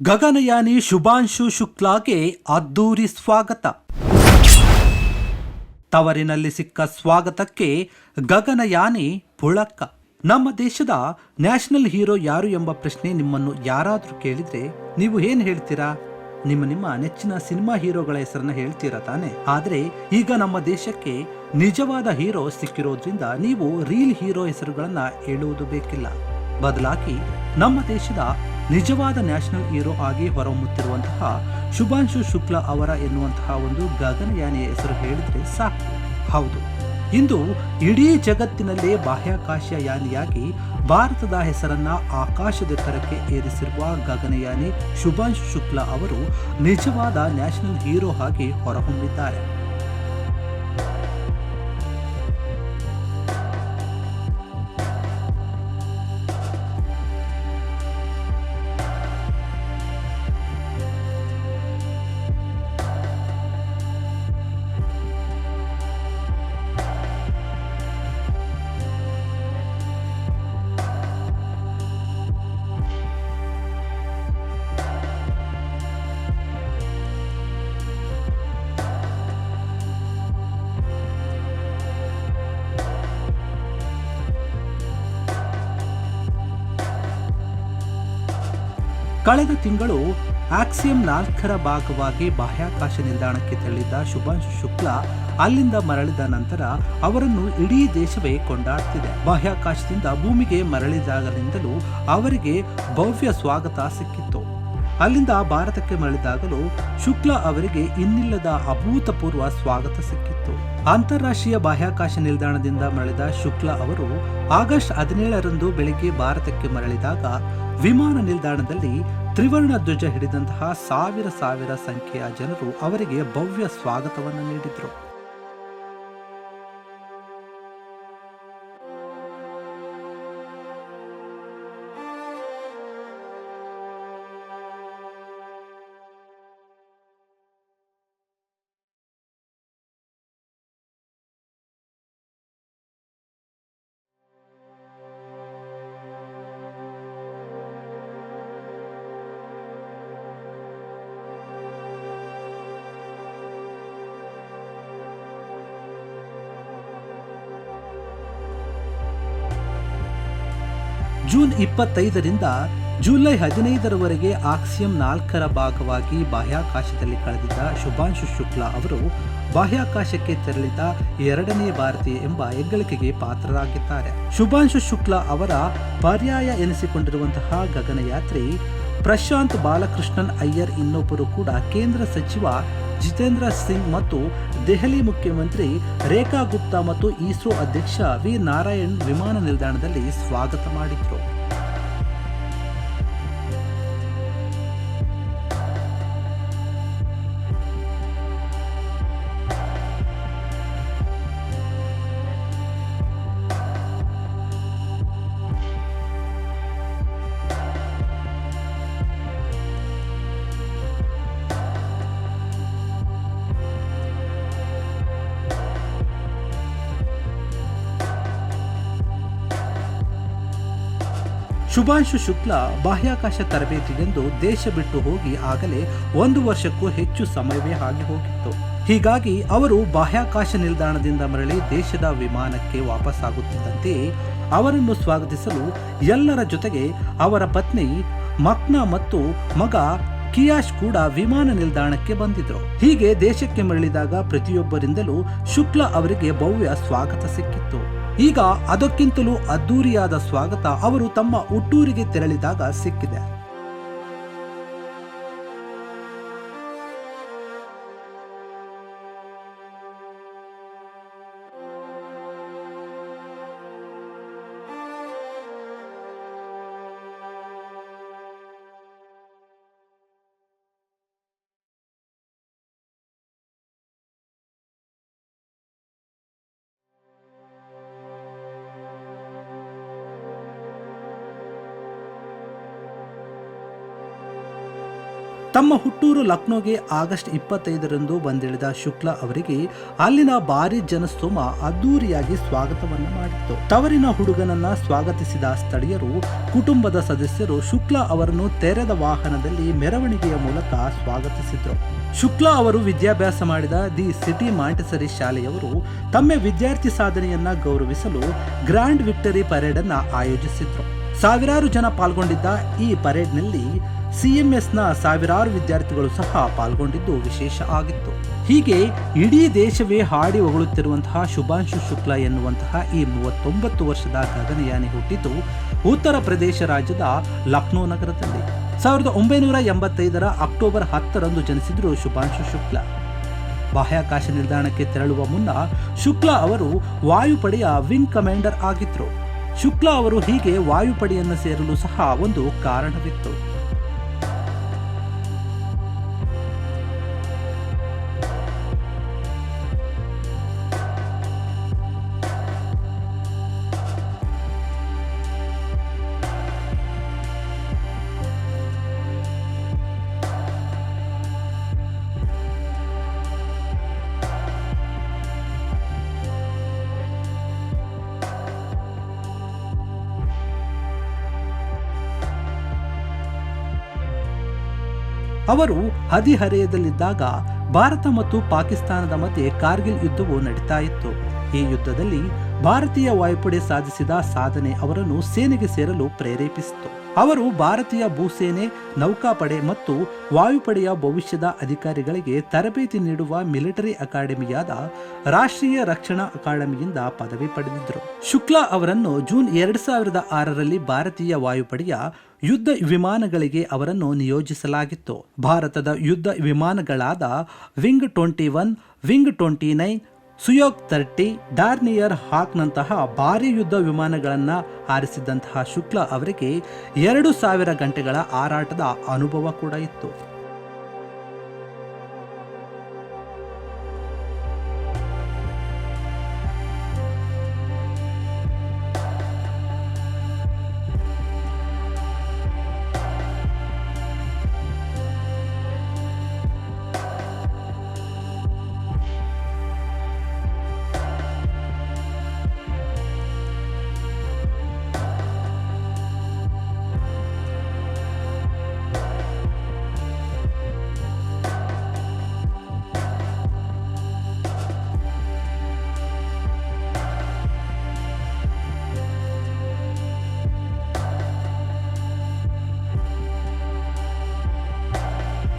ಗಗನಯಾನಿ ಶುಭಾಂಶು ಶುಕ್ಲಾಗೆ ಅದ್ದೂರಿ ಸ್ವಾಗತ. ತವರಿನಲ್ಲಿ ಸಿಕ್ಕ ಸ್ವಾಗತಕ್ಕೆ ಗಗನಯಾನಿ ಪುಳಕ್ಕ. ನಮ್ಮ ದೇಶದ ನ್ಯಾಷನಲ್ ಹೀರೋ ಯಾರು ಎಂಬ ಪ್ರಶ್ನೆ ನಿಮ್ಮನ್ನು ಯಾರಾದರೂ ಕೇಳಿದ್ರೆ ನೀವು ಏನು ಹೇಳ್ತೀರಾ? ನಿಮ್ಮ ನೆಚ್ಚಿನ ಸಿನಿಮಾ ಹೀರೋಗಳ ಹೆಸರನ್ನ ಹೇಳ್ತೀರಾ ತಾನೆ? ಆದರೆ ಈಗ ನಮ್ಮ ದೇಶಕ್ಕೆ ನಿಜವಾದ ಹೀರೋ ಸಿಕ್ಕಿರೋದ್ರಿಂದ ನೀವು ರೀಲ್ ಹೀರೋ ಹೆಸರುಗಳನ್ನ ಹೇಳುವುದು ಬೇಕಿಲ್ಲ. ಬದಲಾಗಿ ನಮ್ಮ ದೇಶದ ನಿಜವಾದ ನ್ಯಾಷನಲ್ ಹೀರೋ ಆಗಿ ಹೊರಹೊಮ್ಮುತ್ತಿರುವಂತಹ ಶುಭಾಂಶು ಶುಕ್ಲಾ ಅವರ ಎನ್ನುವಂತಹ ಒಂದು ಗಗನಯಾನಿಯ ಹೆಸರು ಹೇಳಿದ್ರೆ ಸಾಕು. ಹೌದು, ಇಂದು ಇಡೀ ಜಗತ್ತಿನಲ್ಲೇ ಬಾಹ್ಯಾಕಾಶ ಯಾನಿಯಾಗಿ ಭಾರತದ ಹೆಸರನ್ನ ಆಕಾಶದೆತ್ತರಕ್ಕೆ ಏರಿಸಿರುವ ಗಗನಯಾನಿ ಶುಭಾಂಶು ಶುಕ್ಲಾ ಅವರು ನಿಜವಾದ ನ್ಯಾಷನಲ್ ಹೀರೋ ಆಗಿ ಹೊರಹೊಮ್ಮಿದ್ದಾರೆ. ಕಳೆದ ತಿಂಗಳು ಆಕ್ಸಿಯಂ 4ರ ಭಾಗವಾಗಿ ಬಾಹ್ಯಾಕಾಶ ನಿಲ್ದಾಣಕ್ಕೆ ತೆರಳಿದ್ದ ಶುಭಾಂಶು ಶುಕ್ಲಾ ಅಲ್ಲಿಂದ ಮರಳಿದ ನಂತರ ಅವರನ್ನು ಇಡೀ ದೇಶವೇ ಕೊಂಡಾಡ್ತಿದೆ. ಬಾಹ್ಯಾಕಾಶದಿಂದ ಭೂಮಿಗೆ ಮರಳಿದಾಗಲಿಂದಲೂ ಅವರಿಗೆ ಭವ್ಯ ಸ್ವಾಗತ ಸಿಕ್ಕಿತ್ತು. ಅಲ್ಲಿಂದ ಭಾರತಕ್ಕೆ ಮರಳಿದಾಗಲೂ ಶುಕ್ಲಾ ಅವರಿಗೆ ಇನ್ನಿಲ್ಲದ ಅಭೂತಪೂರ್ವ ಸ್ವಾಗತ ಸಿಕ್ಕಿತ್ತು. ಅಂತಾರಾಷ್ಟ್ರೀಯ ಬಾಹ್ಯಾಕಾಶ ನಿಲ್ದಾಣದಿಂದ ಮರಳಿದ ಶುಕ್ಲಾ ಅವರು ಆಗಸ್ಟ್ 17ರಂದು ಬೆಳಿಗ್ಗೆ ಭಾರತಕ್ಕೆ ಮರಳಿದಾಗ ವಿಮಾನ ನಿಲ್ದಾಣದಲ್ಲಿ ತ್ರಿವರ್ಣ ಧ್ವಜ ಹಿಡಿದಂತಹ ಸಾವಿರ ಸಂಖ್ಯೆಯ ಜನರು ಅವರಿಗೆ ಭವ್ಯ ಸ್ವಾಗತವನ್ನು ನೀಡಿದರು. ಜೂನ್ 25ರಿಂದ ಜುಲೈ 15ರವರೆಗೆ ಆಕ್ಸಿಯಂ 4ರ ಭಾಗವಾಗಿ ಬಾಹ್ಯಾಕಾಶದಲ್ಲಿ ಕಳೆದಿದ್ದ ಶುಭಾಂಶು ಶುಕ್ಲಾ ಅವರು ಬಾಹ್ಯಾಕಾಶಕ್ಕೆ ತೆರಳಿದ 2ನೇ ಭಾರತೀಯ ಎಂಬ ಹೆಗ್ಗಳಿಕೆಗೆ ಪಾತ್ರರಾಗಿದ್ದಾರೆ. ಶುಭಾಂಶು ಶುಕ್ಲಾ ಅವರ ಪರ್ಯಾಯ ಎನಿಸಿಕೊಂಡಿರುವಂತಹ ಗಗನಯಾತ್ರಿ ಪ್ರಶಾಂತ್ ಬಾಲಕೃಷ್ಣನ್ ಅಯ್ಯರ್ ಇನ್ನೊಬ್ಬರು ಕೂಡ ಕೇಂದ್ರ ಸಚಿವ ಜಿತೇಂದ್ರ ಸಿಂಗ್ ಮತ್ತು ದೆಹಲಿ ಮುಖ್ಯಮಂತ್ರಿ ರೇಖಾ ಗುಪ್ತಾ ಮತ್ತು ಇಸ್ರೋ ಅಧ್ಯಕ್ಷ ವಿ ನಾರಾಯಣ್ ವಿಮಾನ ನಿಲ್ದಾಣದಲ್ಲಿ ಸ್ವಾಗತ ಮಾಡಿದ್ರು. ಶುಭಾಂಶು ಶುಕ್ಲಾ ಬಾಹ್ಯಾಕಾಶ ತರಬೇತಿಗೆಂದು ದೇಶ ಬಿಟ್ಟು ಹೋಗಿ ಆಗಲೇ 1 ವರ್ಷಕ್ಕೂ ಹೆಚ್ಚು ಸಮಯವೇ ಆಗಿ ಹೋಗಿತ್ತು. ಹೀಗಾಗಿ ಅವರು ಬಾಹ್ಯಾಕಾಶ ನಿಲ್ದಾಣದಿಂದ ಮರಳಿ ದೇಶದ ವಿಮಾನಕ್ಕೆ ವಾಪಸ್ಸಾಗುತ್ತಿದ್ದಂತೆಯೇ ಅವರನ್ನು ಸ್ವಾಗತಿಸಲು ಎಲ್ಲರ ಜೊತೆಗೆ ಅವರ ಪತ್ನಿ ಮಕ್ನಾ ಮತ್ತು ಮಗ ಕಿಯಾಶ್ ಕೂಡ ವಿಮಾನ ನಿಲ್ದಾಣಕ್ಕೆ ಬಂದಿದ್ರು. ಹೀಗೆ ದೇಶಕ್ಕೆ ಮರಳಿದಾಗ ಪ್ರತಿಯೊಬ್ಬರಿಂದಲೂ ಶುಕ್ಲಾ ಅವರಿಗೆ ಭವ್ಯ ಸ್ವಾಗತ ಸಿಕ್ಕಿತ್ತು. ಈಗ ಅದಕ್ಕಿಂತಲೂ ಅದ್ದೂರಿಯಾದ ಸ್ವಾಗತ ಅವರು ತಮ್ಮ ಹುಟ್ಟೂರಿಗೆ ತೆರಳಿದಾಗ ಸಿಕ್ಕಿದೆ. ತಮ್ಮ ಹುಟ್ಟೂರು ಲಕ್ನೋಗೆ ಆಗಸ್ಟ್ 25ರಂದು ಬಂದಿಳಿದ ಶುಕ್ಲಾ ಅವರಿಗೆ ಅಲ್ಲಿನ ಭಾರಿ ಜನಸ್ತೋಮ ಅದ್ದೂರಿಯಾಗಿ ಸ್ವಾಗತವನ್ನ ಮಾಡಿತ್ತು. ತವರಿನ ಹುಡುಗನನ್ನ ಸ್ವಾಗತಿಸಿದ ಸ್ಥಳೀಯರು, ಕುಟುಂಬದ ಸದಸ್ಯರು ಶುಕ್ಲಾ ಅವರನ್ನು ತೆರೆದ ವಾಹನದಲ್ಲಿ ಮೆರವಣಿಗೆಯ ಮೂಲಕ ಸ್ವಾಗತಿಸಿದ್ರು. ಶುಕ್ಲಾ ಅವರು ವಿದ್ಯಾಭ್ಯಾಸ ಮಾಡಿದ ದಿ ಸಿಟಿ ಮಾಂಟೆಸರಿ ಶಾಲೆಯವರು ತಮ್ಮ ವಿದ್ಯಾರ್ಥಿ ಸಾಧನೆಯನ್ನ ಗೌರವಿಸಲು ಗ್ರ್ಯಾಂಡ್ ವಿಕ್ಟರಿ ಪರೇಡ್ ಅನ್ನ ಆಯೋಜಿಸಿದ್ರು. ಸಾವಿರಾರು ಜನ ಪಾಲ್ಗೊಂಡಿದ್ದ ಈ ಪರೇಡ್ನಲ್ಲಿ ಸಿಎಂಎಸ್ನ ಸಾವಿರಾರು ವಿದ್ಯಾರ್ಥಿಗಳು ಸಹ ಪಾಲ್ಗೊಂಡಿದ್ದು ವಿಶೇಷ ಆಗಿತ್ತು. ಹೀಗೆ ಇಡೀ ದೇಶವೇ ಹಾಡಿ ಹೊಗಳುತ್ತಿರುವಂತಹ ಶುಭಾಂಶು ಶುಕ್ಲಾ ಎನ್ನುವಂತಹ ಈ 39 ವರ್ಷದ ಗಗನಯಾನಿ ಹುಟ್ಟಿದ್ದು ಉತ್ತರ ಪ್ರದೇಶ ರಾಜ್ಯದ ಲಕ್ನೋ ನಗರದಲ್ಲಿ 1985ರ ಅಕ್ಟೋಬರ್ 10ರಂದು ಜನಿಸಿದ್ರು ಶುಭಾಂಶು ಶುಕ್ಲಾ. ಬಾಹ್ಯಾಕಾಶ ನಿಲ್ದಾಣಕ್ಕೆ ತೆರಳುವ ಮುನ್ನ ಶುಕ್ಲಾ ಅವರು ವಾಯುಪಡೆಯ ವಿಂಗ್ ಕಮಾಂಡರ್ ಆಗಿದ್ರು. ಶುಕ್ಲಾ ಅವರು ಹೀಗೆ ವಾಯುಪಡೆಯನ್ನು ಸೇರಲು ಸಹ ಒಂದು ಕಾರಣವಿತ್ತು. ಅವರು ಹದಿಹರೆಯದಲ್ಲಿದ್ದಾಗ ಭಾರತ ಮತ್ತು ಪಾಕಿಸ್ತಾನದ ಮಧ್ಯೆ ಕಾರ್ಗಿಲ್ ಯುದ್ಧವು ನಡೀತಾ ಇತ್ತು. ಈ ಯುದ್ಧದಲ್ಲಿ ಭಾರತೀಯ ವಾಯುಪಡೆ ಸಾಧಿಸಿದ ಸಾಧನೆ ಅವರನ್ನು ಸೇನೆಗೆ ಸೇರಲು ಪ್ರೇರೇಪಿಸಿತು. ಅವರು ಭಾರತೀಯ ಭೂಸೇನೆ, ನೌಕಾಪಡೆ ಮತ್ತು ವಾಯುಪಡೆಯ ಭವಿಷ್ಯದ ಅಧಿಕಾರಿಗಳಿಗೆ ತರಬೇತಿ ನೀಡುವ ಮಿಲಿಟರಿ ಅಕಾಡೆಮಿಯಾದ ರಾಷ್ಟ್ರೀಯ ರಕ್ಷಣಾ ಅಕಾಡೆಮಿಯಿಂದ ಪದವಿ ಪಡೆದಿದ್ದರು. ಶುಕ್ಲಾ ಅವರನ್ನು ಜೂನ್ 2006ರಲ್ಲಿ ಭಾರತೀಯ ವಾಯುಪಡೆಯ ಯುದ್ಧ ವಿಮಾನಗಳಿಗೆ ಅವರನ್ನು ನಿಯೋಜಿಸಲಾಗಿತ್ತು. ಭಾರತದ ಯುದ್ಧ ವಿಮಾನಗಳಾದ ವಿಂಗ್ 21, ವಿಂಗ್ 29, ಸುಯೋಗ್ 30, ಡಾರ್ನಿಯರ್ ಹಾಕ್ನಂತಹ ಭಾರಿ ಯುದ್ಧ ವಿಮಾನಗಳನ್ನು ಹಾರಿಸಿದಂತಹ ಶುಕ್ಲಾ ಅವರಿಗೆ 2000 ಗಂಟೆಗಳ ಹಾರಾಟದ ಅನುಭವ ಕೂಡ ಇತ್ತು.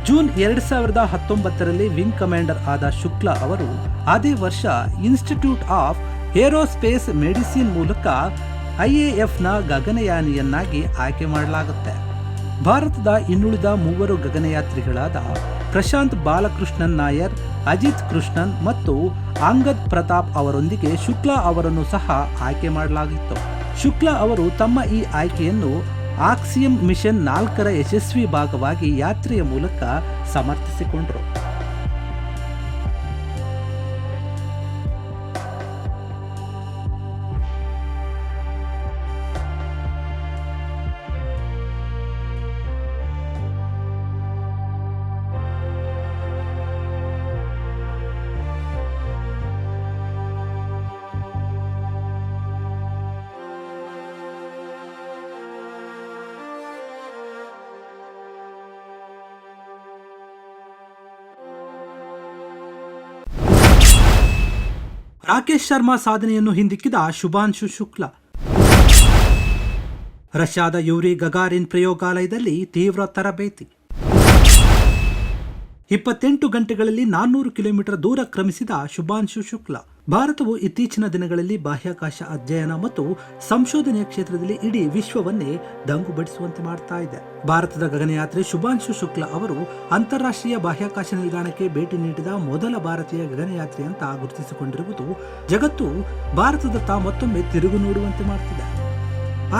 ಜೂನ್ 2019ರಲ್ಲಿ ವಿಂಗ್ ಕಮಾಂಡರ್ ಆದ ಶುಕ್ಲಾ ಅವರು ಅದೇ ವರ್ಷ ಇನ್ಸ್ಟಿಟ್ಯೂಟ್ ಆಫ್ ಏರೋಸ್ಪೇಸ್ ಮೆಡಿಸಿನ್ ಮೂಲಕ IAFನ ಗಗನಯಾನಿಯನ್ನಾಗಿ ಆಯ್ಕೆ ಮಾಡಲಾಗುತ್ತೆ. ಭಾರತದ ಇನ್ನುಳಿದ 3 ಗಗನಯಾತ್ರಿಗಳಾದ ಪ್ರಶಾಂತ್ ಬಾಲಕೃಷ್ಣನ್ ನಾಯರ್, ಅಜಿತ್ ಕೃಷ್ಣನ್ ಮತ್ತು ಅಂಗದ್ ಪ್ರತಾಪ್ ಅವರೊಂದಿಗೆ ಶುಕ್ಲಾ ಅವರನ್ನು ಸಹ ಆಯ್ಕೆ ಮಾಡಲಾಗಿತ್ತು. ಶುಕ್ಲಾ ಅವರು ತಮ್ಮ ಈ ಆಯ್ಕೆಯನ್ನು ಆಕ್ಸಿಯಂ ಮಿಷನ್ 4ರ ಯಶಸ್ವಿ ಭಾಗವಾಗಿ ಯಾತ್ರೆಯ ಮೂಲಕ ಸಮರ್ಥಿಸಿಕೊಂಡರು. ರಾಕೇಶ್ ಶರ್ಮಾ ಸಾಧನೆಯನ್ನು ಹಿಂದಿಕ್ಕಿದ ಶುಭಾಂಶು ಶುಕ್ಲಾ. ರಷ್ಯಾದ ಯೂರಿ ಗಗಾರಿನ್ ಪ್ರಯೋಗಾಲಯದಲ್ಲಿ ತೀವ್ರ ತರಬೇತಿ. 28 ಗಂಟೆಗಳಲ್ಲಿ 400 ಕಿಲೋಮೀಟರ್ ದೂರ ಕ್ರಮಿಸಿದ ಶುಭಾಂಶು ಶುಕ್ಲಾ. ಭಾರತವು ಇತ್ತೀಚಿನ ದಿನಗಳಲ್ಲಿ ಬಾಹ್ಯಾಕಾಶ ಅಧ್ಯಯನ ಮತ್ತು ಸಂಶೋಧನೆಯ ಕ್ಷೇತ್ರದಲ್ಲಿ ಇಡೀ ವಿಶ್ವವನ್ನೇ ದಂಗುಬಡಿಸುವಂತೆ ಮಾಡ್ತಾ ಇದೆ. ಭಾರತದ ಗಗನಯಾತ್ರಿ ಶುಭಾಂಶು ಶುಕ್ಲಾ ಅವರು ಅಂತಾರಾಷ್ಟ್ರೀಯ ಬಾಹ್ಯಾಕಾಶ ನಿಲ್ದಾಣಕ್ಕೆ ಭೇಟಿ ನೀಡಿದ ಮೊದಲ ಭಾರತೀಯ ಗಗನಯಾತ್ರಿ ಅಂತ ಗುರುತಿಸಿಕೊಂಡಿರುವುದು ಜಗತ್ತು ಭಾರತದತ್ತ ಮತ್ತೊಮ್ಮೆ ತಿರುಗು ನೋಡುವಂತೆ ಮಾಡ್ತಿದೆ.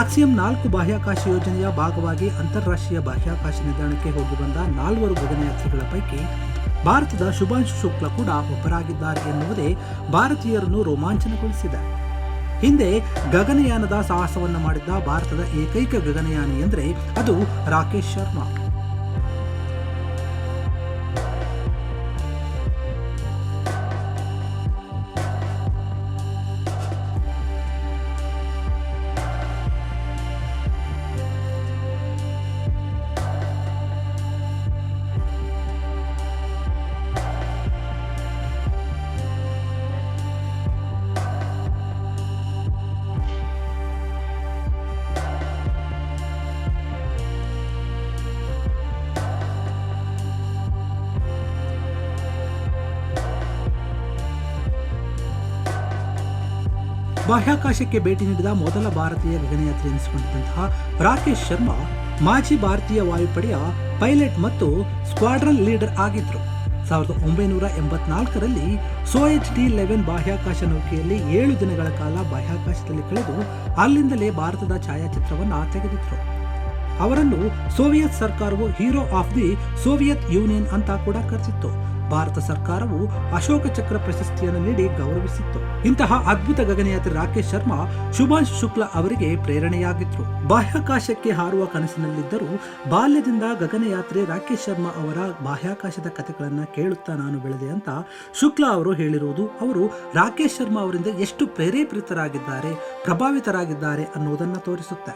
ಆಕ್ಸಿಯಂ 4 ಬಾಹ್ಯಾಕಾಶ ಯೋಜನೆಯ ಭಾಗವಾಗಿ ಅಂತಾರಾಷ್ಟ್ರೀಯ ಬಾಹ್ಯಾಕಾಶ ನಿಲ್ದಾಣಕ್ಕೆ ಹೋಗಿ ಬಂದ 4 ಗಗನಯಾತ್ರಿಗಳ ಪೈಕಿ ಭಾರತದ ಶುಭಾಂಶು ಶುಕ್ಲಾ ಕೂಡ ಒಬ್ಬರಾಗಿದ್ದಾರೆ ಎನ್ನುವುದೇ ಭಾರತೀಯರನ್ನು ರೋಮಾಂಚನಗೊಳಿಸಿದೆ. ಹಿಂದೆ ಗಗನಯಾನದ ಸಾಹಸವನ್ನು ಮಾಡಿದ್ದ ಭಾರತದ ಏಕೈಕ ಗಗನಯಾನಿ ಎಂದರೆ ಅದು ರಾಕೇಶ್ ಶರ್ಮಾ. ಬಾಹ್ಯಾಕಾಶಕ್ಕೆ ಭೇಟಿ ನೀಡಿದ ಮೊದಲ ಭಾರತೀಯ ಗಗನಯಾತ್ರಿ ಎನಿಸಿಕೊಂಡಿದ್ದಂತಹ ರಾಕೇಶ್ ಶರ್ಮಾ ಮಾಜಿ ಭಾರತೀಯ ವಾಯುಪಡೆಯ ಪೈಲಟ್ ಮತ್ತು ಸ್ಕ್ವಾಡ್ರನ್ ಲೀಡರ್ ಆಗಿದ್ರು. 1984ರಲ್ಲಿ ಸೋಯೆಜ್ D11 ಬಾಹ್ಯಾಕಾಶ ನೌಕೆಯಲ್ಲಿ 7 ದಿನಗಳ ಕಾಲ ಬಾಹ್ಯಾಕಾಶದಲ್ಲಿ ಕಳೆದು ಅಲ್ಲಿಂದಲೇ ಭಾರತದ ಛಾಯಾಚಿತ್ರವನ್ನು ತೆಗೆದಿದ್ರು. ಅವರನ್ನು ಸೋವಿಯತ್ ಸರ್ಕಾರವು hero of the Soviet union ಅಂತ ಕೂಡ ಕರೆಸಿತ್ತು. ಭಾರತ ಸರ್ಕಾರವು ಅಶೋಕ ಚಕ್ರ ಪ್ರಶಸ್ತಿಯನ್ನು ನೀಡಿ ಗೌರವಿಸಿತ್ತು. ಇಂತಹ ಅದ್ಭುತ ಗಗನಯಾತ್ರಿ ರಾಕೇಶ್ ಶರ್ಮಾ ಶುಭಾಂಶು ಶುಕ್ಲಾ ಅವರಿಗೆ ಪ್ರೇರಣೆಯಾಗಿದ್ರು. ಬಾಹ್ಯಾಕಾಶಕ್ಕೆ ಹಾರುವ ಕನಸಿನಲ್ಲಿದ್ದರೂ ಬಾಲ್ಯದಿಂದ ಗಗನಯಾತ್ರಿ ರಾಕೇಶ್ ಶರ್ಮಾ ಅವರ ಬಾಹ್ಯಾಕಾಶದ ಕಥೆಗಳನ್ನ ಕೇಳುತ್ತಾ ನಾನು ಬೆಳೆದೆ ಅಂತ ಶುಕ್ಲಾ ಅವರು ಹೇಳಿರುವುದು ಅವರು ರಾಕೇಶ್ ಶರ್ಮಾ ಅವರಿಂದ ಎಷ್ಟು ಪ್ರೇರೇಪಿತರಾಗಿದ್ದಾರೆ, ಪ್ರಭಾವಿತರಾಗಿದ್ದಾರೆ ಅನ್ನೋದನ್ನ ತೋರಿಸುತ್ತೆ.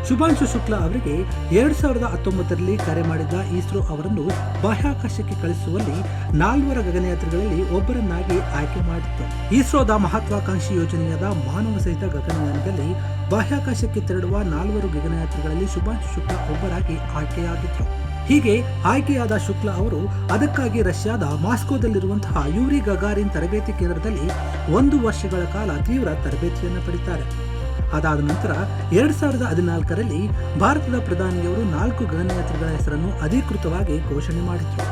ಶುಭಾಂಶು ಶುಕ್ಲಾ ಅವರಿಗೆ 2019ರಲ್ಲಿ ಕರೆ ಮಾಡಿದ ಇಸ್ರೋ ಅವರನ್ನು ಬಾಹ್ಯಾಕಾಶಕ್ಕೆ ಕಳಿಸುವಲ್ಲಿ 4 ಗಗನಯಾತ್ರಿಗಳಲ್ಲಿ ಒಬ್ಬರನ್ನಾಗಿ ಆಯ್ಕೆ ಮಾಡಿತ್ತು. ಇಸ್ರೋದ ಮಹತ್ವಾಕಾಂಕ್ಷಿ ಯೋಜನೆಯಾದ ಮಾನವ ಸಹಿತ ಗಗನಯಾನದಲ್ಲಿ ಬಾಹ್ಯಾಕಾಶಕ್ಕೆ ತೆರಳುವ 4 ಗಗನಯಾತ್ರಿಗಳಲ್ಲಿ ಶುಭಾಂಶು ಶುಕ್ಲಾ ಒಬ್ಬರಾಗಿ ಆಯ್ಕೆಯಾಗಿದ್ರು. ಹೀಗೆ ಆಯ್ಕೆಯಾದ ಶುಕ್ಲಾ ಅವರು ಅದಕ್ಕಾಗಿ ರಷ್ಯಾದ ಮಾಸ್ಕೋದಲ್ಲಿರುವಂತಹ ಯೂರಿ ಗಗಾರಿನ್ ತರಬೇತಿ ಕೇಂದ್ರದಲ್ಲಿ 1 ವರ್ಷಗಳ ಕಾಲ ತೀವ್ರ ತರಬೇತಿಯನ್ನು ಪಡೆಯುತ್ತಾರೆ. ಅದಾದ ನಂತರ 2014ರಲ್ಲಿ ಭಾರತದ ಪ್ರಧಾನಿಯವರು 4 ಗಗನಯಾತ್ರಿಗಳ ಹೆಸರನ್ನು ಅಧಿಕೃತವಾಗಿ ಘೋಷಣೆ ಮಾಡಿದರು.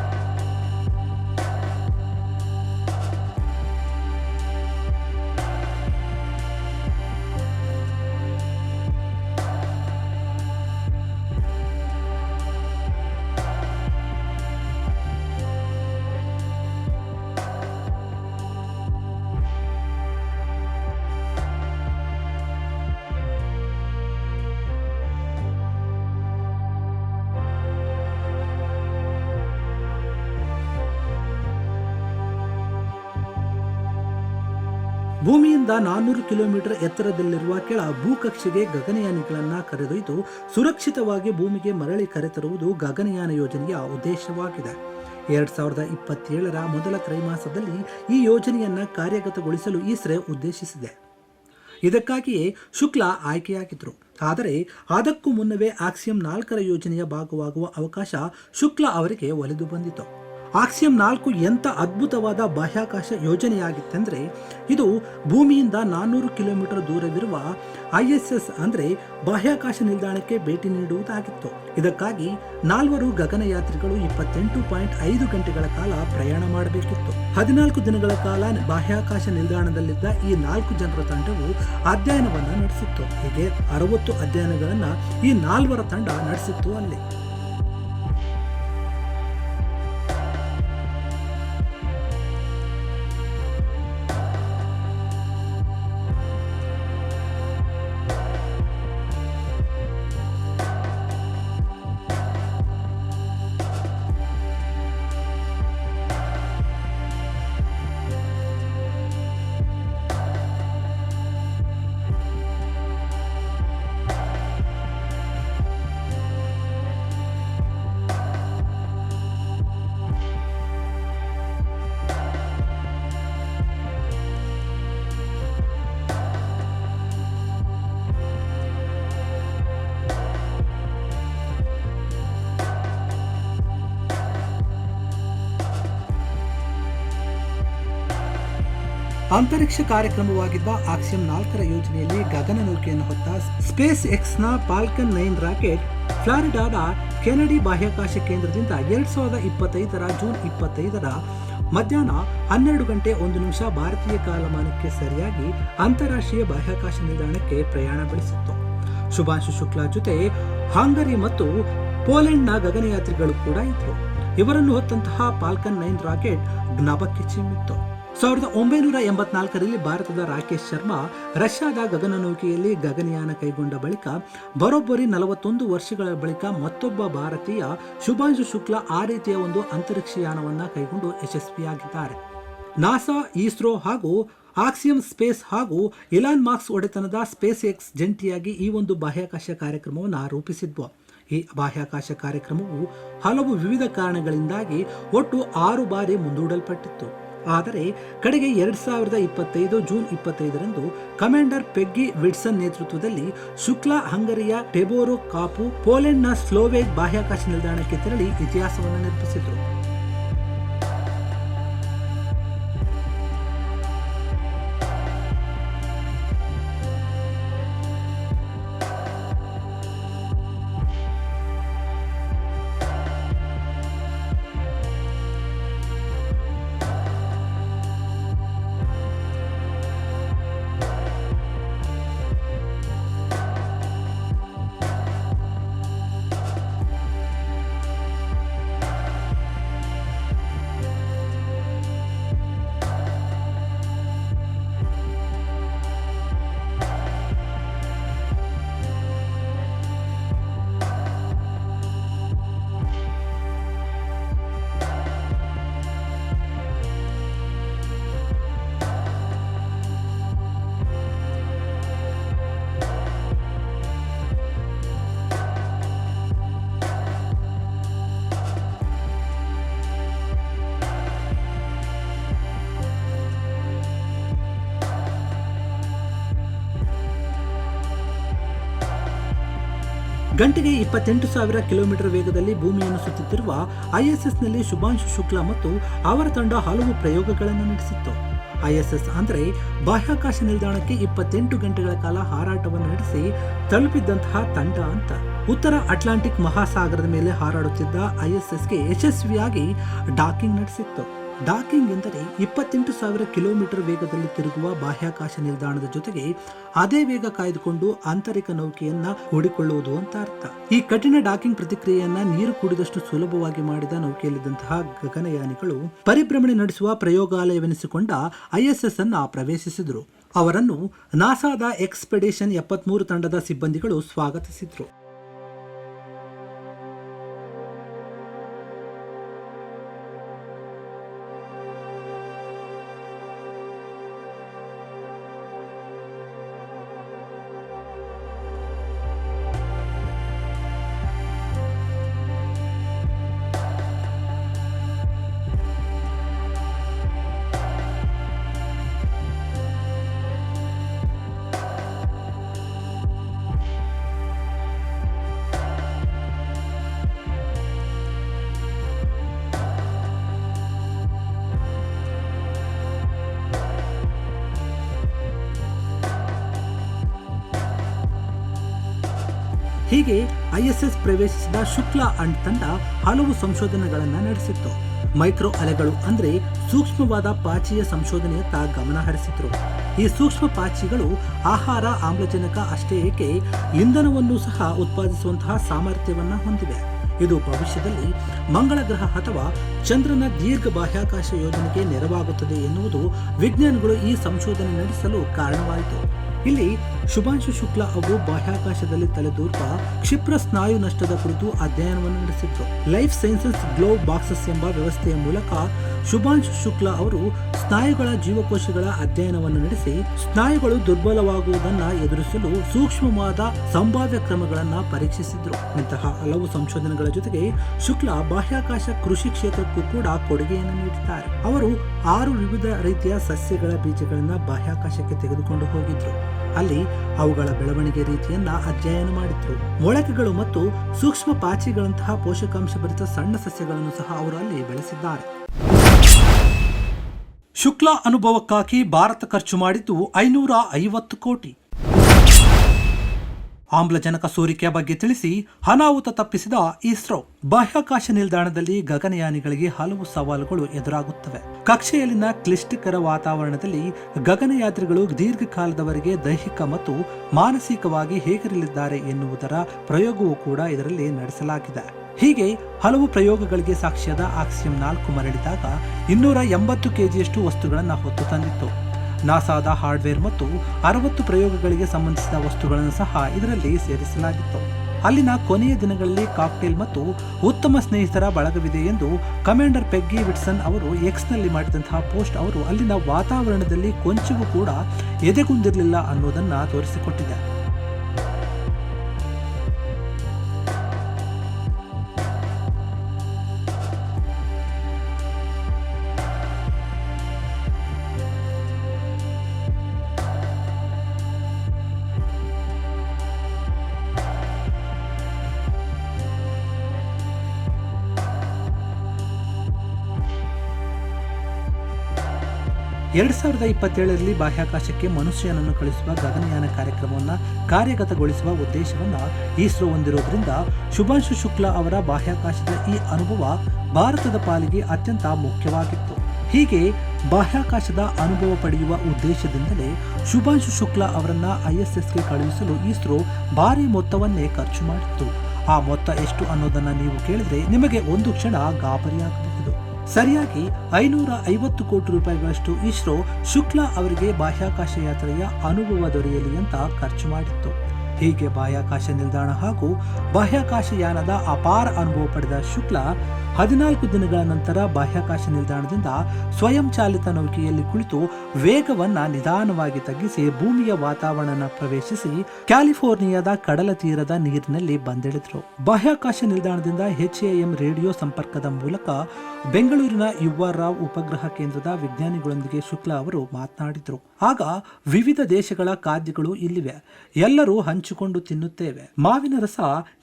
ಭೂಮಿಯಿಂದ 400 ಕಿಲೋಮೀಟರ್ ಎತ್ತರದಲ್ಲಿರುವ ಕೆಳ ಭೂಕಕ್ಷೆಗೆ ಗಗನಯಾನಿಗಳನ್ನ ಕರೆದೊಯ್ದು ಸುರಕ್ಷಿತವಾಗಿ ಭೂಮಿಗೆ ಮರಳಿ ಕರೆತರುವುದು ಗಗನಯಾನ ಯೋಜನೆಯ ಉದ್ದೇಶವಾಗಿದೆ. 2027ರ ಮೊದಲ ತ್ರೈಮಾಸದಲ್ಲಿ ಈ ಯೋಜನೆಯನ್ನ ಕಾರ್ಯಗತಗೊಳಿಸಲು ಇಸ್ರೋ ಉದ್ದೇಶಿಸಿದೆ. ಇದಕ್ಕಾಗಿಯೇ ಶುಕ್ಲಾ ಆಯ್ಕೆಯಾಗಿದ್ರು. ಆದರೆ ಅದಕ್ಕೂ ಮುನ್ನವೇ ಆಕ್ಸಿಯಂ 4ರ ಯೋಜನೆಯ ಭಾಗವಾಗುವ ಅವಕಾಶ ಶುಕ್ಲಾ ಅವರಿಗೆ ಒಲಿದು ಬಂದಿತು. ಆಕ್ಸಿಯಂ 4 ಎಂಥ ಅದ್ಭುತವಾದ ಬಾಹ್ಯಾಕಾಶ ಯೋಜನೆಯಾಗಿತ್ತೆಂದರೆ ಇದು ಭೂಮಿಯಿಂದ 400 ಕಿಲೋಮೀಟರ್ ದೂರವಿರುವ ISS ಅಂದರೆ ಬಾಹ್ಯಾಕಾಶ ನಿಲ್ದಾಣಕ್ಕೆ ಭೇಟಿ ನೀಡುವುದಾಗಿತ್ತು. ಇದಕ್ಕಾಗಿ 4 ಗಗನಯಾತ್ರಿಗಳು 28.5 ಗಂಟೆಗಳ ಕಾಲ ಪ್ರಯಾಣ ಮಾಡಬೇಕಿತ್ತು. 14 ದಿನಗಳ ಕಾಲ ಬಾಹ್ಯಾಕಾಶ ನಿಲ್ದಾಣದಲ್ಲಿದ್ದ ಈ 4 ಜನರ ತಂಡವು ಅಧ್ಯಯನವನ್ನು ನಡೆಸಿತ್ತು. ಹೀಗೆ 60 ಅಧ್ಯಯನಗಳನ್ನು ಈ 4 ತಂಡ ನಡೆಸಿತ್ತು. ಅಲ್ಲಿ ಅಂತರಿಕ್ಷ ಕಾರ್ಯಕ್ರಮವಾಗಿದ್ದ ಆಕ್ಸಿಯಂ 4ರ ಯೋಜನೆಯಲ್ಲಿ ಗಗನನೌಕೆಯನ್ನು ಹೊತ್ತ ಸ್ಪೇಸ್ ಎಕ್ಸ್ನ ಫಾಲ್ಕನ್ 9 ರಾಕೆಟ್ ಫ್ಲಾರಿಡಾದ ಕೆನಡಿ ಬಾಹ್ಯಾಕಾಶ ಕೇಂದ್ರದಿಂದ 2025ರ ಜೂನ್ 25ರ ಮಧ್ಯಾಹ್ನ 12:01 ಭಾರತೀಯ ಕಾಲಮಾನಕ್ಕೆ ಸರಿಯಾಗಿ ಅಂತಾರಾಷ್ಟ್ರೀಯ ಬಾಹ್ಯಾಕಾಶ ನಿಲ್ದಾಣಕ್ಕೆ ಪ್ರಯಾಣ ಬೆಳೆಸಿತ್ತು. ಶುಭಾಂಶು ಶುಕ್ಲಾ ಜೊತೆ ಹಂಗರಿ ಮತ್ತು ಪೋಲೆಂಡ್ನ ಗಗನಯಾತ್ರಿಗಳು ಕೂಡ ಇದ್ರು. ಇವರನ್ನು ಹೊತ್ತಂತಹ ಫಾಲ್ಕನ್ 9 ರಾಕೆಟ್ ಜ್ಞಾಪಕಕ್ಕೆ ಚಿಮ್ಮಿತ್ತು. 1984ರಲ್ಲಿ ಭಾರತದ ರಾಕೇಶ್ ಶರ್ಮಾ ರಷ್ಯಾದ ಗಗನನೌಕೆಯಲ್ಲಿ ಗಗನಯಾನ ಕೈಗೊಂಡ ಬಳಿಕ ಬರೋಬ್ಬರಿ 41 ವರ್ಷಗಳ ಬಳಿಕ ಮತ್ತೊಬ್ಬ ಭಾರತೀಯ ಶುಭಾಂಶು ಶುಕ್ಲಾ ಆ ರೀತಿಯ ಒಂದು ಅಂತರಿಕ್ಷ ಯಾನವನ್ನ ಕೈಗೊಂಡು ಯಶಸ್ವಿಯಾಗಿದ್ದಾರೆ. ನಾಸಾ, ಇಸ್ರೋ ಹಾಗೂ ಆಕ್ಸಿಯಂ ಸ್ಪೇಸ್ ಹಾಗೂ ಇಲಾನ್ ಮಾಸ್ಕ್ ಒಡೆತನದ ಸ್ಪೇಸ್ ಎಕ್ಸ್ ಜಂಟಿಯಾಗಿ ಈ ಒಂದು ಬಾಹ್ಯಾಕಾಶ ಕಾರ್ಯಕ್ರಮವನ್ನು ರೂಪಿಸಿದ್ವು. ಈ ಬಾಹ್ಯಾಕಾಶ ಕಾರ್ಯಕ್ರಮವು ಹಲವು ವಿವಿಧ ಕಾರಣಗಳಿಂದಾಗಿ ಒಟ್ಟು 6 ಬಾರಿ ಮುಂದೂಡಲ್ಪಟ್ಟಿತ್ತು. ಆದರೆ ಕಡೆಗೆ 2025 ಜೂನ್ 25ರಂದು ಕಮಾಂಡರ್ ಪೆಗ್ಗಿ ವಿಡ್ಸನ್ ನೇತೃತ್ವದಲ್ಲಿ ಶುಕ್ಲಾ ಹಂಗರಿಯ ಟೆಬೋರೋ ಕಾಪು, ಪೋಲೆಂಡ್ನ ಸ್ಲೋವೇಗ್ ಬಾಹ್ಯಾಕಾಶ ನಿಲ್ದಾಣಕ್ಕೆ ತೆರಳಿ ಇತಿಹಾಸವನ್ನು ನಿರ್ಮಿಸಿದರು. ಗಂಟೆಗೆ 28,000 ಕಿಲೋಮೀಟರ್ ವೇಗದಲ್ಲಿ ಭೂಮಿಯನ್ನು ಸುತ್ತುತ್ತಿರುವ ಐಎಸ್ಎಸ್ನಲ್ಲಿ ಶುಭಾಂಶು ಶುಕ್ಲಾ ಮತ್ತು ಅವರ ತಂಡ ಹಲವು ಪ್ರಯೋಗಗಳನ್ನು ನಡೆಸಿತ್ತು. ಐಎಸ್ಎಸ್ ಅಂದರೆ ಬಾಹ್ಯಾಕಾಶ ನಿಲ್ದಾಣಕ್ಕೆ 28 ಗಂಟೆಗಳ ಕಾಲ ಹಾರಾಟವನ್ನು ನಡೆಸಿ ತಲುಪಿದ್ದಂತಹ ತಂಡ ಅಂತ. ಉತ್ತರ ಅಟ್ಲಾಂಟಿಕ್ ಮಹಾಸಾಗರದ ಮೇಲೆ ಹಾರಾಡುತ್ತಿದ್ದ ಐಎಸ್ಎಸ್ಗೆ ಯಶಸ್ವಿಯಾಗಿ ಡಾಕಿಂಗ್ ನಡೆಸಿತ್ತು. ಡಾಕಿಂಗ್ ಎಂದರೆ 28,000 ಕಿಲೋಮೀಟರ್ ವೇಗದಲ್ಲಿ ತಿರುಗುವ ಬಾಹ್ಯಾಕಾಶ ನಿಲ್ದಾಣದ ಜೊತೆಗೆ ಅದೇ ವೇಗ ಕಾಯ್ದುಕೊಂಡು ಆಂತರಿಕ ನೌಕೆಯನ್ನ ಹೂಡಿಕೊಳ್ಳುವುದು ಅಂತ ಅರ್ಥ. ಈ ಕಠಿಣ ಡಾಕಿಂಗ್ ಪ್ರತಿಕ್ರಿಯೆಯನ್ನ ನೀರು ಕುಡಿದಷ್ಟು ಸುಲಭವಾಗಿ ಮಾಡಿದ ನೌಕೆಯಲ್ಲಿದ್ದಂತಹ ಗಗನಯಾನಿಗಳು ಪರಿಭ್ರಮಣೆ ನಡೆಸುವ ಪ್ರಯೋಗಾಲಯವೆನಿಸಿಕೊಂಡ ಐಎಸ್ಎಸ್ ಅನ್ನ ಪ್ರವೇಶಿಸಿದರು. ಅವರನ್ನು ನಾಸಾದ ಎಕ್ಸ್ಪೆಡಿಷನ್ 73 ತಂಡದ ಸಿಬ್ಬಂದಿಗಳು ಸ್ವಾಗತಿಸಿದ್ರು. ಹೀಗೆ ಐಎಸ್ಎಸ್ ಪ್ರವೇಶಿಸಿದ ಶುಕ್ಲಾ ಅಂಡ್ ತಂಡ ಹಲವು ಸಂಶೋಧನೆಗಳನ್ನು ನಡೆಸಿತ್ತು. ಮೈಕ್ರೋ ಅಲೆಗಳು ಅಂದ್ರೆ ಸೂಕ್ಷ್ಮವಾದ ಪಾಚಿಯ ಸಂಶೋಧನೆಯತ್ತ ಗಮನ ಹರಿಸಿದ್ರು. ಈ ಸೂಕ್ಷ್ಮ ಪಾಚಿಗಳು ಆಹಾರ, ಆಮ್ಲಜನಕ ಅಷ್ಟೇ ಏಕೆ ಇಂಧನವನ್ನು ಸಹ ಉತ್ಪಾದಿಸುವಂತಹ ಸಾಮರ್ಥ್ಯವನ್ನ ಹೊಂದಿವೆ. ಇದು ಭವಿಷ್ಯದಲ್ಲಿ ಮಂಗಳ ಗ್ರಹ ಅಥವಾ ಚಂದ್ರನ ದೀರ್ಘ ಬಾಹ್ಯಾಕಾಶ ಯೋಜನೆಗೆ ನೆರವಾಗುತ್ತದೆ ಎನ್ನುವುದು ವಿಜ್ಞಾನಿಗಳು ಈ ಸಂಶೋಧನೆ ನಡೆಸಲು ಕಾರಣವಾಯಿತು. ಇಲ್ಲಿ ಶುಭಾಂಶು ಶುಕ್ಲಾ ಅವರು ಬಾಹ್ಯಾಕಾಶದಲ್ಲಿ ತಲೆದೋರುವ ಕ್ಷಿಪ್ರ ಸ್ನಾಯು ನಷ್ಟದ ಕುರಿತು ಅಧ್ಯಯನವನ್ನು ನಡೆಸಿದ್ರು. ಲೈಫ್ ಸೈನ್ಸಸ್ ಗ್ಲೋವ್ ಬಾಕ್ಸಸ್ ಎಂಬ ವ್ಯವಸ್ಥೆಯ ಮೂಲಕ ಶುಭಾಂಶು ಶುಕ್ಲಾ ಅವರು ಸ್ನಾಯುಗಳ ಜೀವಕೋಶಗಳ ಅಧ್ಯಯನವನ್ನು ನಡೆಸಿ ಸ್ನಾಯುಗಳು ದುರ್ಬಲವಾಗುವುದನ್ನು ಎದುರಿಸಲು ಸೂಕ್ಷ್ಮವಾದ ಸಂಭಾವ್ಯ ಕ್ರಮಗಳನ್ನು ಪರೀಕ್ಷಿಸಿದ್ರು. ಇಂತಹ ಹಲವು ಸಂಶೋಧನೆಗಳ ಜೊತೆಗೆ ಶುಕ್ಲಾ ಬಾಹ್ಯಾಕಾಶ ಕೃಷಿ ಕ್ಷೇತ್ರಕ್ಕೂ ಕೂಡ ಕೊಡುಗೆಯನ್ನು ನೀಡಿದ್ದಾರೆ. ಅವರು 6 ವಿವಿಧ ರೀತಿಯ ಸಸ್ಯಗಳ ಬೀಜಗಳನ್ನು ಬಾಹ್ಯಾಕಾಶಕ್ಕೆ ತೆಗೆದುಕೊಂಡು ಹೋಗಿದ್ರು. ಅಲ್ಲಿ ಅವುಗಳ ಬೆಳವಣಿಗೆ ರೀತಿಯನ್ನ ಅಧ್ಯಯನ ಮಾಡಿದ್ರು. ಮೊಳಕೆಗಳು ಮತ್ತು ಸೂಕ್ಷ್ಮ ಪಾಚಿಗಳಂತಹ ಪೋಷಕಾಂಶ ಭರಿತ ಸಣ್ಣ ಸಸ್ಯಗಳನ್ನು ಸಹ ಅವರು ಅಲ್ಲಿ ಬೆಳೆಸಿದ್ದಾರೆ. ಶುಕ್ಲಾ ಅನುಭವಕ್ಕಾಗಿ ಭಾರತ ಖರ್ಚು ಮಾಡಿದ್ದು 550 ಕೋಟಿ. ಆಮ್ಲಜನಕ ಸೋರಿಕೆಯ ಬಗ್ಗೆ ತಿಳಿಸಿ ಅನಾಹುತ ತಪ್ಪಿಸಿದ ಇಸ್ರೋ. ಬಾಹ್ಯಾಕಾಶ ನಿಲ್ದಾಣದಲ್ಲಿ ಗಗನಯಾನಿಗಳಿಗೆ ಹಲವು ಸವಾಲುಗಳು ಎದುರಾಗುತ್ತವೆ. ಕಕ್ಷೆಯಲ್ಲಿನ ಕ್ಲಿಷ್ಟಕರ ವಾತಾವರಣದಲ್ಲಿ ಗಗನಯಾತ್ರಿಗಳು ದೀರ್ಘಕಾಲದವರೆಗೆ ದೈಹಿಕ ಮತ್ತು ಮಾನಸಿಕವಾಗಿ ಹೇಗಿರಲಿದ್ದಾರೆ ಎನ್ನುವುದರ ಪ್ರಯೋಗವೂ ಕೂಡ ಇದರಲ್ಲಿ ನಡೆಸಲಾಗಿದೆ. ಹೀಗೆ ಹಲವು ಪ್ರಯೋಗಗಳಿಗೆ ಸಾಕ್ಷಿಯಾದ ಆಕ್ಸಿಯಂ 4 ಮರಳಿದಾಗ 280 ಕೆಜಿಯಷ್ಟು ವಸ್ತುಗಳನ್ನು ಹೊತ್ತು ತಂದಿತ್ತು. ನಾಸಾದ ಹಾರ್ಡ್ವೇರ್ ಮತ್ತು 60 ಪ್ರಯೋಗಗಳಿಗೆ ಸಂಬಂಧಿಸಿದ ವಸ್ತುಗಳನ್ನು ಸಹ ಇದರಲ್ಲಿ ಸೇರಿಸಲಾಗಿತ್ತು. ಅಲ್ಲಿನ ಕೊನೆಯ ದಿನಗಳಲ್ಲಿ ಕಾಕ್ಟೇಲ್ ಮತ್ತು ಉತ್ತಮ ಸ್ನೇಹಿತರ ಬಳಗವಿದೆ ಎಂದು ಕಮಾಂಡರ್ ಪೆಗ್ಗಿ ವಿಟ್ಸನ್ ಅವರು ಎಕ್ಸ್ನಲ್ಲಿ ಮಾಡಿದಂತಹ ಪೋಸ್ಟ್ ಅವರು ಅಲ್ಲಿನ ವಾತಾವರಣದಲ್ಲಿ ಕೊಂಚವೂ ಕೂಡ ಎದೆಗುಂದಿರಲಿಲ್ಲ ಅನ್ನೋದನ್ನು ತೋರಿಸಿಕೊಟ್ಟಿದೆ. ಎರಡ್ 2027ರಲ್ಲಿ ಬಾಹ್ಯಾಕಾಶಕ್ಕೆ ಮನುಷ್ಯನನ್ನು ಕಳಿಸುವ ಗಗನಯಾನ ಕಾರ್ಯಕ್ರಮವನ್ನು ಕಾರ್ಯಗತಗೊಳಿಸುವ ಉದ್ದೇಶವನ್ನು ಇಸ್ರೋ ಹೊಂದಿರುವುದರಿಂದ ಶುಭಾಂಶು ಶುಕ್ಲಾ ಅವರ ಬಾಹ್ಯಾಕಾಶದ ಈ ಅನುಭವ ಭಾರತದ ಪಾಲಿಗೆ ಅತ್ಯಂತ ಮುಖ್ಯವಾಗಿತ್ತು. ಹೀಗೆ ಬಾಹ್ಯಾಕಾಶದ ಅನುಭವ ಪಡೆಯುವ ಉದ್ದೇಶದಿಂದಲೇ ಶುಭಾಂಶು ಶುಕ್ಲಾ ಅವರನ್ನ ISSಗೆ ಕಳುಹಿಸಲು ಇಸ್ರೋ ಭಾರಿ ಮೊತ್ತವನ್ನೇ ಖರ್ಚು ಮಾಡಿತ್ತು. ಆ ಮೊತ್ತ ಎಷ್ಟು ಅನ್ನೋದನ್ನ ನೀವು ಕೇಳಿದ್ರೆ ನಿಮಗೆ ಒಂದು ಕ್ಷಣ ಗಾಬರಿಯಾಗಬಹುದು. ಸರಿಯಾಗಿ 550 ಕೋಟಿ ರೂಪಾಯಿಗಳಷ್ಟು ಇಸ್ರೋ ಶುಕ್ಲಾ ಅವರಿಗೆ ಬಾಹ್ಯಾಕಾಶ ಯಾತ್ರೆಯ ಅನುಭವ ದೊರೆಯಲಿ ಅಂತ ಖರ್ಚು ಮಾಡಿತ್ತು. ಹೀಗೆ ಬಾಹ್ಯಾಕಾಶ ನಿಲ್ದಾಣ ಹಾಗೂ ಬಾಹ್ಯಾಕಾಶ ಯಾನದ ಅಪಾರ ಅನುಭವ ಪಡೆದ ಶುಕ್ಲಾ 14 ದಿನಗಳ ನಂತರ ಬಾಹ್ಯಾಕಾಶ ನಿಲ್ದಾಣದಿಂದ ಸ್ವಯಂ ಚಾಲಿತ ನೌಕೆಯಲ್ಲಿ ಕುಳಿತು ವೇಗವನ್ನ ನಿಧಾನವಾಗಿ ತಗ್ಗಿಸಿ ಭೂಮಿಯ ವಾತಾವರಣ ಪ್ರವೇಶಿಸಿ ಕ್ಯಾಲಿಫೋರ್ನಿಯಾದ ಕಡಲ ತೀರದ ನೀರಿನಲ್ಲಿ ಬಂದಿಳಿದ್ರು. ಬಾಹ್ಯಾಕಾಶ ನಿಲ್ದಾಣದಿಂದ HAM ರೇಡಿಯೋ ಸಂಪರ್ಕದ ಮೂಲಕ ಬೆಂಗಳೂರಿನ UR ರಾವ್ ಉಪಗ್ರಹ ಕೇಂದ್ರದ ವಿಜ್ಞಾನಿಗಳೊಂದಿಗೆ ಶುಕ್ಲಾ ಅವರು ಮಾತನಾಡಿದ್ರು. ಆಗ ವಿವಿಧ ದೇಶಗಳ ಖಾದ್ಯಗಳು ಇಲ್ಲಿವೆ, ಎಲ್ಲರೂ ಹಂಚಿಕೊಂಡು ತಿನ್ನುತ್ತೇವೆ. ಮಾವಿನ ರಸ,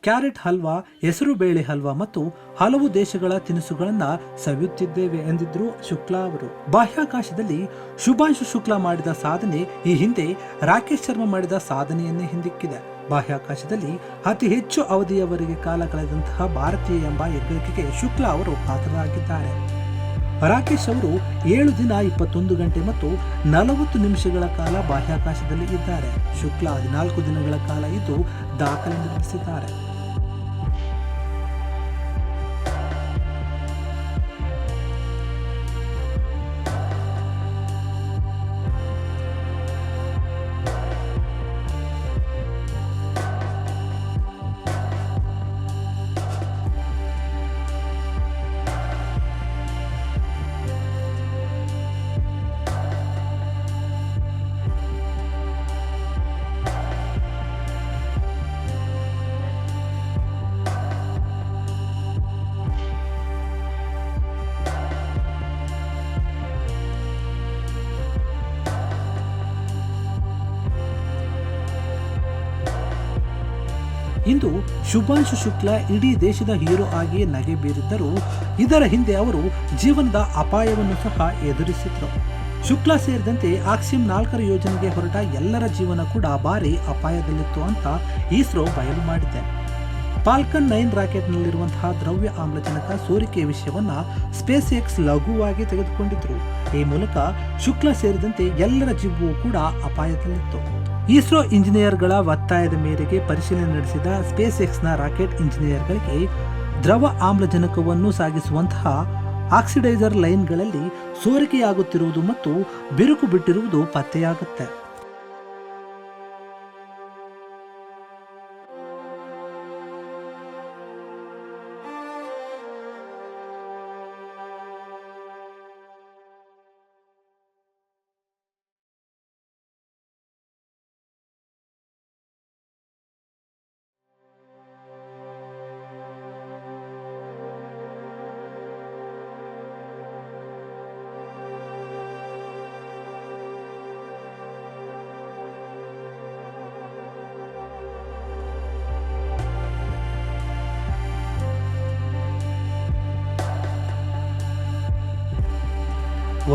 ಕ್ಯಾರೆಟ್ ಹಲ್ವಾ, ಹೆಸರು ಬೇಳೆ ಹಲ್ವಾ ಮತ್ತು ಹಲವು ದೇಶಗಳ ತಿನಿಸುಗಳನ್ನ ಸವಿಯುತ್ತಿದ್ದೇವೆ ಎಂದಿದ್ರು ಶುಕ್ಲಾ ಅವರು. ಬಾಹ್ಯಾಕಾಶದಲ್ಲಿ ಶುಭಾಂಶು ಶುಕ್ಲಾ ಮಾಡಿದ ಸಾಧನೆ ಈ ಹಿಂದೆ ರಾಕೇಶ್ ಶರ್ಮಾ ಮಾಡಿದ ಸಾಧನೆಯನ್ನೇ ಹಿಂದಿಕ್ಕಿದೆ. ಬಾಹ್ಯಾಕಾಶದಲ್ಲಿ ಅತಿ ಹೆಚ್ಚು ಅವಧಿಯವರೆಗೆ ಕಾಲ ಕಳೆದಂತಹ ಭಾರತೀಯ ಎಂಬ ಹೆಗ್ಗಳಿಕೆಗೆ ಶುಕ್ಲಾ ಅವರು ಪಾತ್ರರಾಗಿದ್ದಾರೆ. ರಾಕೇಶ್ ಅವರು 7 ದಿನ 21 ಗಂಟೆ ಮತ್ತು 40 ನಿಮಿಷಗಳ ಕಾಲ ಬಾಹ್ಯಾಕಾಶದಲ್ಲಿ ಇದ್ದಾರೆ. ಶುಕ್ಲಾ 14 ದಿನಗಳ ಕಾಲ ಇದ್ದು ದಾಖಲೆ ನಿರ್ಮಿಸಿದ್ದಾರೆ. ಇಂದು ಶುಭಾಂಶು ಶುಕ್ಲಾ ಇಡೀ ದೇಶದ ಹೀರೋ ಆಗಿ ನಗೆ ಬೀರಿದ್ದರೂ ಇದರ ಹಿಂದೆ ಅವರು ಜೀವನದ ಅಪಾಯವನ್ನು ಸಹ ಎದುರಿಸಿದ್ರು. ಶುಕ್ಲಾ ಸೇರಿದಂತೆ ಆಕ್ಸಿಯಂ 4 ಯೋಜನೆಗೆ ಹೊರಟ ಎಲ್ಲರ ಜೀವನ ಕೂಡ ಭಾರಿ ಅಪಾಯದಲ್ಲಿತ್ತು ಅಂತ ಇಸ್ರೋ ಬಯಲು ಮಾಡಿದೆ. ಫಾಲ್ಕನ್ 9 ರಾಕೆಟ್ನಲ್ಲಿರುವಂತಹ ದ್ರವ್ಯ ಆಮ್ಲಜನಕ ಸೋರಿಕೆ ವಿಷಯವನ್ನ ಸ್ಪೇಸ್ ಎಕ್ಸ್ ಲಘುವಾಗಿ ತೆಗೆದುಕೊಂಡಿದ್ರು. ಈ ಮೂಲಕ ಶುಕ್ಲಾ ಸೇರಿದಂತೆ ಎಲ್ಲರ ಜೀವವೂ ಕೂಡ ಅಪಾಯದಲ್ಲಿತ್ತು. ಇಸ್ರೋ ಇಂಜಿನಿಯರ್ಗಳ ಒತ್ತಾಯದ ಮೇರೆಗೆ ಪರಿಶೀಲನೆ ನಡೆಸಿದ ಸ್ಪೇಸ್ ಎಕ್ಸ್ನ ರಾಕೆಟ್ ಇಂಜಿನಿಯರ್ಗಳಿಗೆ ದ್ರವ ಆಮ್ಲಜನಕವನ್ನು ಸಾಗಿಸುವಂತಹ ಆಕ್ಸಿಡೈಸರ್ ಲೈನ್ಗಳಲ್ಲಿ ಸೋರಿಕೆಯಾಗುತ್ತಿರುವುದು ಮತ್ತು ಬಿರುಕು ಬಿಟ್ಟಿರುವುದು ಪತ್ತೆಯಾಗುತ್ತೆ.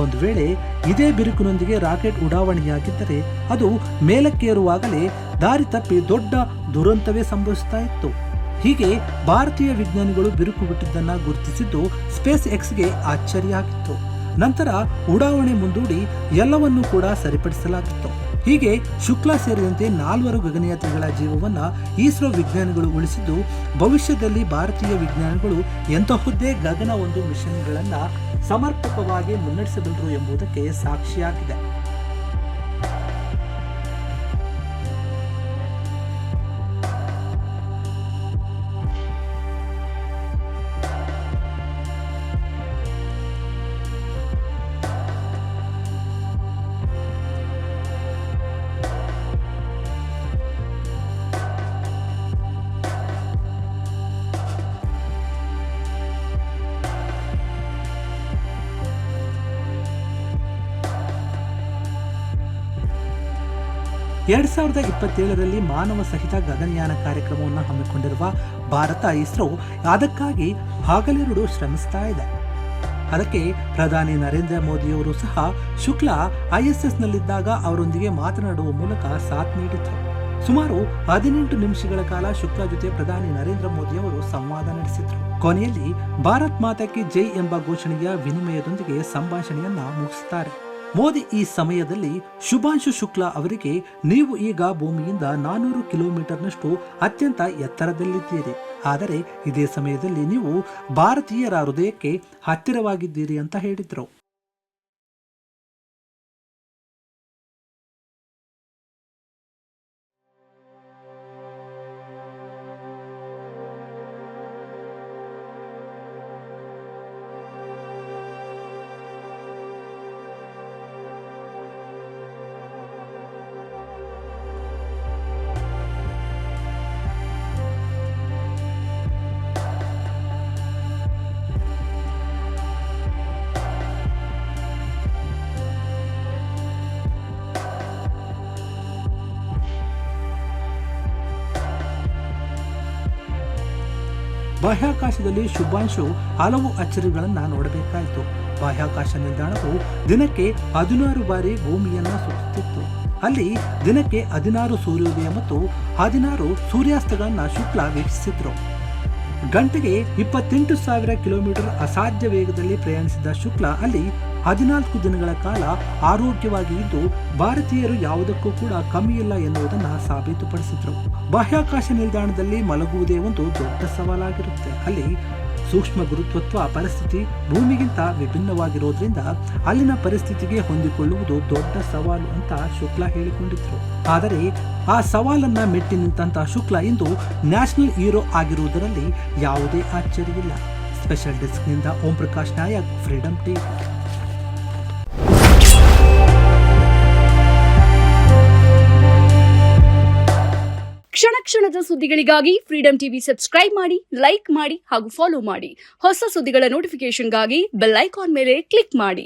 ಒಂದು ವೇಳೆ ಇದೇ ಬಿರುಕಿನೊಂದಿಗೆ ರಾಕೆಟ್ ಉಡಾವಣೆಯಾಗಿದ್ದರೆ ಅದು ಮೇಲಕ್ಕೇರುವಾಗಲೇ ದಾರಿ ತಪ್ಪಿ ದೊಡ್ಡ ದುರಂತವೇ ಸಂಭವಿಸ್ತಾ ಇತ್ತು. ಹೀಗೆ ಭಾರತೀಯ ವಿಜ್ಞಾನಿಗಳು ಬಿರುಕು ಬಿಟ್ಟಿದ್ದನ್ನ ಗುರುತಿಸಿದ್ದು ಸ್ಪೇಸ್ ಎಕ್ಸ್ಗೆ ಆಶ್ಚರ್ಯ ಆಗಿತ್ತು. ನಂತರ ಉಡಾವಣೆ ಮುಂದೂಡಿ ಎಲ್ಲವನ್ನೂ ಕೂಡ ಸರಿಪಡಿಸಲಾಗಿತ್ತು. ಹೀಗೆ ಶುಕ್ಲಾ ಸೇರಿದಂತೆ 4 ಗಗನಯಾತ್ರಿಗಳ ಜೀವವನ್ನ ಇಸ್ರೋ ವಿಜ್ಞಾನಿಗಳು ಉಳಿಸಿದ್ದು, ಭವಿಷ್ಯದಲ್ಲಿ ಭಾರತೀಯ ವಿಜ್ಞಾನಿಗಳು ಎಂತಹುದೇ ಗಗನ ಒಂದು ಮಿಷನ್ಗಳನ್ನ ಸಮರ್ಪಕವಾಗಿ ಮುನ್ನಡೆಸಬಲ್ಲರು ಎಂಬುದಕ್ಕೆ ಸಾಕ್ಷಿಯಾಗಿದೆ. ಎರಡ್ 2027ರಲ್ಲಿ ಮಾನವ ಸಹಿತ ಗಗನಯಾನ ಕಾರ್ಯಕ್ರಮವನ್ನು ಹಮ್ಮಿಕೊಂಡಿರುವ ಭಾರತ ಇಸ್ರೋ ಅದಕ್ಕಾಗಿ ಹಗಲಿರುಳು ಶ್ರಮಿಸ್ತಾ ಇದೆ. ಅದಕ್ಕೆ ಪ್ರಧಾನಿ ನರೇಂದ್ರ ಮೋದಿಯವರು ಸಹ ಶುಕ್ಲಾ ISSನಲ್ಲಿದ್ದಾಗ ಅವರೊಂದಿಗೆ ಮಾತನಾಡುವ ಮೂಲಕ ಸಾಥ್ ನೀಡಿದ್ರು. ಸುಮಾರು 18 ನಿಮಿಷಗಳ ಕಾಲ ಶುಕ್ಲಾ ಜೊತೆ ಪ್ರಧಾನಿ ನರೇಂದ್ರ ಮೋದಿಯವರು ಸಂವಾದ ನಡೆಸಿದ್ರು. ಕೊನೆಯಲ್ಲಿ ಭಾರತ್ ಮಾತಾ ಕಿ ಜೈ ಎಂಬ ಘೋಷಣೆಯ ವಿನಿಮಯದೊಂದಿಗೆ ಸಂಭಾಷಣೆಯನ್ನ ಮುಗಿಸುತ್ತಾರೆ. ಮೋದಿ ಈ ಸಮಯದಲ್ಲಿ ಶುಭಾಂಶು ಶುಕ್ಲಾ ಅವರಿಗೆ, ನೀವು ಈಗ ಭೂಮಿಯಿಂದ 400 ಕಿಲೋಮೀಟರ್ನಷ್ಟು ಅತ್ಯಂತ ಎತ್ತರದಲ್ಲಿದ್ದೀರಿ, ಆದರೆ ಇದೇ ಸಮಯದಲ್ಲಿ ನೀವು ಭಾರತೀಯರ ಹೃದಯಕ್ಕೆ ಹತ್ತಿರವಾಗಿದ್ದೀರಿ ಅಂತ ಹೇಳಿದ್ರು. ಬಾಹ್ಯಾಕಾಶದಲ್ಲಿ ಶುಭಾಂಶು ಹಲವು ಅಚ್ಚರಿಗಳನ್ನ ನೋಡಬೇಕಾಯಿತು. ಬಾಹ್ಯಾಕಾಶ ನಿಲ್ದಾಣವು ದಿನಕ್ಕೆ 16 ಬಾರಿ ಭೂಮಿಯನ್ನ ಸುತ್ತುತ್ತಿತ್ತು. ಅಲ್ಲಿ ದಿನಕ್ಕೆ 16 ಸೂರ್ಯೋದಯ ಮತ್ತು 16 ಸೂರ್ಯಾಸ್ತಗಳನ್ನ ಶುಕ್ಲಾ ವೀಕ್ಷಿಸಿದ್ರು. ಗಂಟೆಗೆ 28,000 ಕಿಲೋಮೀಟರ್ ಅಸಾಧ್ಯ ವೇಗದಲ್ಲಿ ಪ್ರಯಾಣಿಸಿದ ಶುಕ್ಲಾ ಅಲ್ಲಿ 14 ದಿನಗಳ ಕಾಲ ಆರೋಗ್ಯವಾಗಿ ಇದ್ದು, ಭಾರತೀಯರು ಯಾವುದಕ್ಕೂ ಕೂಡ ಕಮ್ಮಿಯಿಲ್ಲ ಎನ್ನುವುದನ್ನು ಸಾಬೀತುಪಡಿಸಿದ್ರು. ಬಾಹ್ಯಾಕಾಶ ನಿಲ್ದಾಣದಲ್ಲಿ ಮಲಗುವುದೇ ಒಂದು ದೊಡ್ಡ ಸವಾಲಾಗಿರುತ್ತೆ. ಅಲ್ಲಿ ಸೂಕ್ಷ್ಮ ಗುರುತ್ವತ್ವ ಪರಿಸ್ಥಿತಿ ಭೂಮಿಗಿಂತ ವಿಭಿನ್ನವಾಗಿರೋದ್ರಿಂದ ಅಲ್ಲಿನ ಪರಿಸ್ಥಿತಿಗೆ ಹೊಂದಿಕೊಳ್ಳುವುದು ದೊಡ್ಡ ಸವಾಲು ಅಂತ ಶುಕ್ಲಾ ಹೇಳಿಕೊಂಡಿದ್ರು. ಆದರೆ ಆ ಸವಾಲನ್ನ ಮೆಟ್ಟಿ ನಿಂತಹ ಶುಕ್ಲಾ ಇಂದು ನ್ಯಾಷನಲ್ ಹೀರೋ ಆಗಿರುವುದರಲ್ಲಿ ಯಾವುದೇ ಆಶ್ಚರ್ಯವಿಲ್ಲ. Special ಡೆಸ್ಕ್ನಿಂದ Om Prakash Nayak, freedom TV. ಕ್ಷಣ ಕ್ಷಣದ ಸುದ್ದಿಗಳಿಗಾಗಿ ಫ್ರೀಡಂ ಟಿವಿ ಸಬ್ಸ್ಕ್ರೈಬ್ ಮಾಡಿ, ಲೈಕ್ ಮಾಡಿ ಹಾಗೂ ಫಾಲೋ ಮಾಡಿ. ಹೊಸ ಸುದ್ದಿಗಳ ನೋಟಿಫಿಕೇಶನ್ಗಾಗಿ ಬೆಲ್ ಐಕಾನ್ ಮೇಲೆ ಕ್ಲಿಕ್ ಮಾಡಿ.